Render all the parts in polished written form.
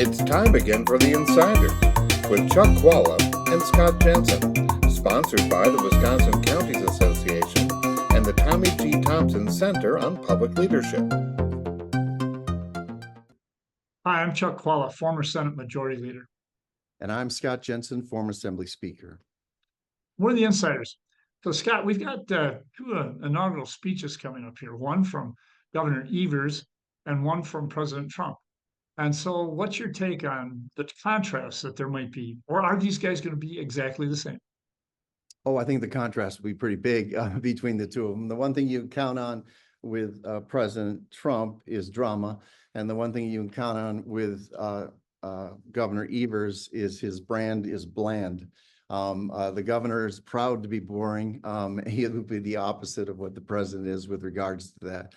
It's time again for the Insiders with Chuck Chvala and Scott Jensen, sponsored by the Wisconsin Counties Association and the Tommy G. Thompson Center on Public Leadership. Hi, I'm Chuck Chvala, former Senate Majority Leader. And I'm Scott Jensen, former Assembly Speaker. We're the Insiders. So, Scott, we've got two inaugural speeches coming up here, one from Governor Evers and one from President Trump. And so what's your take on the contrast that there might be? Or are these guys going to be exactly the same? Oh, I think the contrast will be pretty big between the two of them. The one thing you count on with President Trump is drama. And the one thing you can count on with Governor Evers is his brand is bland. The governor is proud to be boring. He will be the opposite of what the president is with regards to that.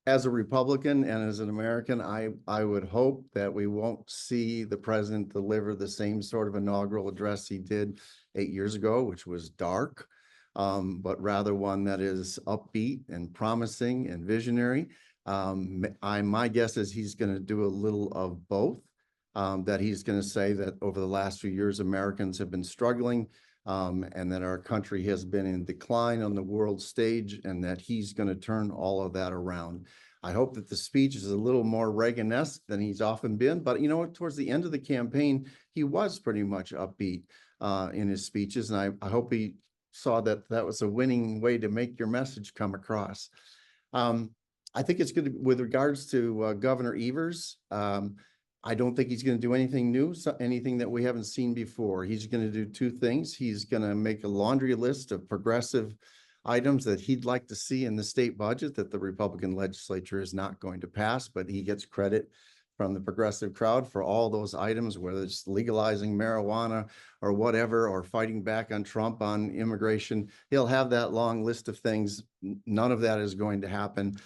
As a Republican and as an American, I would hope that we won't see the president deliver the same sort of inaugural address he did 8 years ago, which was dark, but rather one that is upbeat and promising and visionary. My guess is he's going to do a little of both, that he's going to say that over the last few years, Americans have been struggling, and that our country has been in decline on the world stage, and that he's going to turn all of that around. I hope that the speech is a little more Reagan-esque than he's often been, but you know what, towards the end of the campaign, he was pretty much upbeat in his speeches, and I hope he saw that that was a winning way to make your message come across. I think it's good with regards to Governor Evers. I don't think he's going to do anything new, anything that we haven't seen before. He's going to do two things. He's going to make a laundry list of progressive items that he'd like to see in the state budget that the Republican legislature is not going to pass, but he gets credit from the progressive crowd for all those items, whether it's legalizing marijuana or whatever, or fighting back on Trump on immigration. He'll have that long list of things. None of that is going to happen.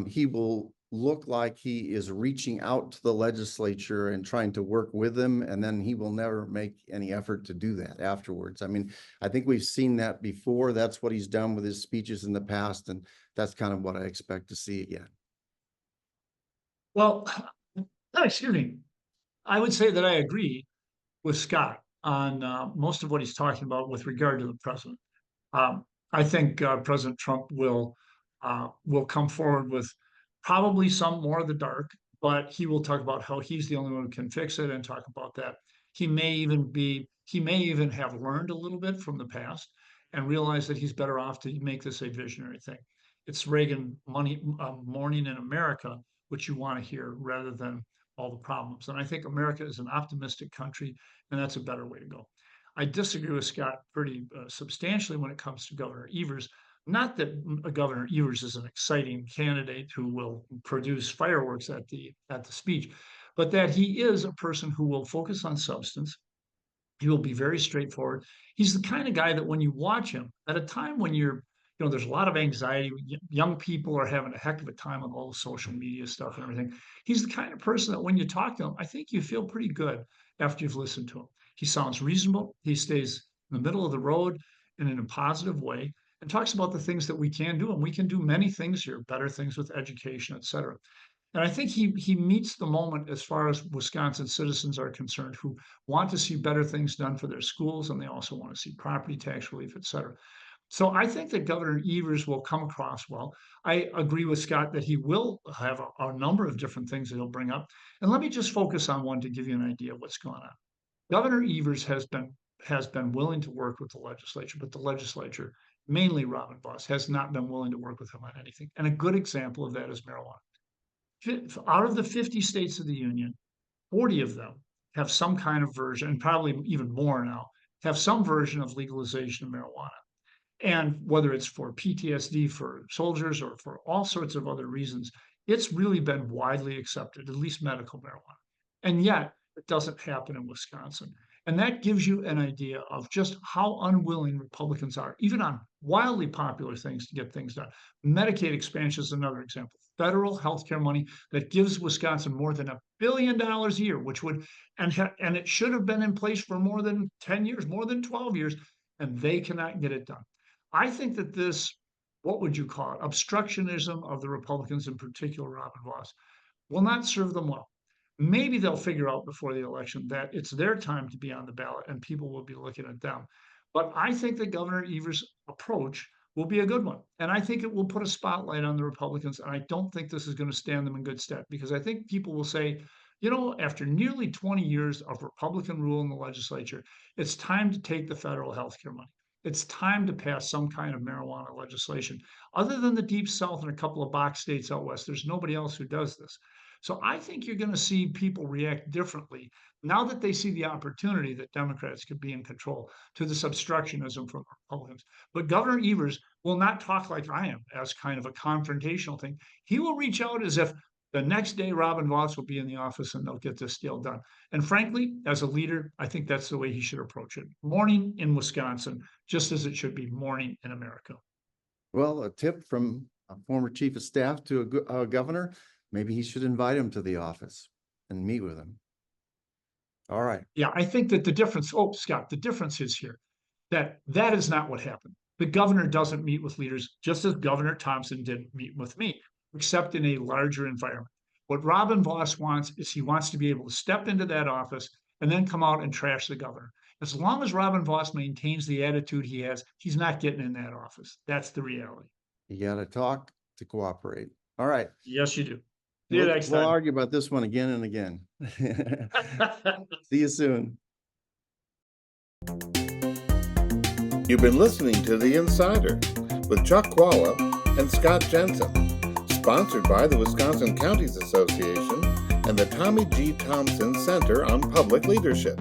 He will look like he is reaching out to the legislature and trying to work with them, and then he will never make any effort to do that afterwards. I mean, I think we've seen that before. That's what he's done with his speeches in the past, and that's kind of what I expect to see again. Well, excuse me. I would say that I agree with Scott on most of what he's talking about with regard to the president. I think President Trump will come forward with probably some more of the dark, but he will talk about how he's the only one who can fix it and talk about that. He may even have learned a little bit from the past and realize that he's better off to make this a visionary thing. It's Reagan morning in America, which you want to hear rather than all the problems. And I think America is an optimistic country, and that's a better way to go. I disagree with Scott pretty substantially when it comes to Governor Evers. Not that Governor Evers is an exciting candidate who will produce fireworks at the speech, but that he is a person who will focus on substance. He will be very straightforward. He's the kind of guy that when you watch him at a time when there's a lot of anxiety, young people are having a heck of a time with all the social media stuff and everything. He's the kind of person that when you talk to him, I think you feel pretty good after you've listened to him. He sounds reasonable. He stays in the middle of the road and in a positive way, and talks about the things that we can do, and we can do many things here, better things with education, et cetera. And I think he meets the moment as far as Wisconsin citizens are concerned, who want to see better things done for their schools, and they also want to see property tax relief, et cetera. So I think that Governor Evers will come across well. I agree with Scott that he will have a number of different things that he'll bring up. And let me just focus on one to give you an idea of what's going on. Governor Evers has been willing to work with the legislature, but the legislature, mainly Robin Vos, has not been willing to work with him on anything. And a good example of that is marijuana. Out of the 50 states of the union, 40 of them have some kind of version, and probably even more now, have some version of legalization of marijuana. And whether it's for PTSD for soldiers or for all sorts of other reasons, it's really been widely accepted, at least medical marijuana. And yet it doesn't happen in Wisconsin. And that gives you an idea of just how unwilling Republicans are, even on wildly popular things, to get things done. Medicaid expansion is another example. Federal healthcare money that gives Wisconsin more than $1 billion a year, which would, and it should have been in place for more than 10 years, more than 12 years, and they cannot get it done. I think that this, what would you call it, obstructionism of the Republicans, in particular Robin Vos, will not serve them well. maybe they'll figure out before the election that it's their time to be on the ballot and people will be looking at them. But I think that Governor Evers' approach will be a good one. And I think it will put a spotlight on the Republicans. And I don't think this is going to stand them in good stead because I think people will say, you know, after nearly 20 years of Republican rule in the legislature, it's time to take the federal health care money. It's time to pass some kind of marijuana legislation. Other than the Deep South and a couple of box states out west, there's nobody else who does this. So I think you're going to see people react differently now that they see the opportunity that Democrats could be in control to this obstructionism from Republicans. But Governor Evers will not talk like I am as kind of a confrontational thing. He will reach out as if the next day Robin Vos will be in the office and they'll get this deal done. And frankly, as a leader, I think that's the way he should approach it. Morning in Wisconsin, just as it should be morning in America. Well, a tip from a former chief of staff to a governor, maybe he should invite him to the office and meet with him. All right. Yeah, I think that the difference, oh, Scott, the difference is here that that is not what happened. The governor doesn't meet with leaders, just as Governor Thompson didn't meet with me, except in a larger environment. What Robin Vos wants is he wants to be able to step into that office and then come out and trash the governor. As long as Robin Vos maintains the attitude he has, he's not getting in that office. That's the reality. You got to talk to cooperate. All right. Yes, you do. See you next We'll time. argue about this one again and again. See you soon. You've been listening to The Insider with Chuck Chvala and Scott Jensen, sponsored by the Wisconsin Counties Association and the Tommy G. Thompson Center on Public Leadership.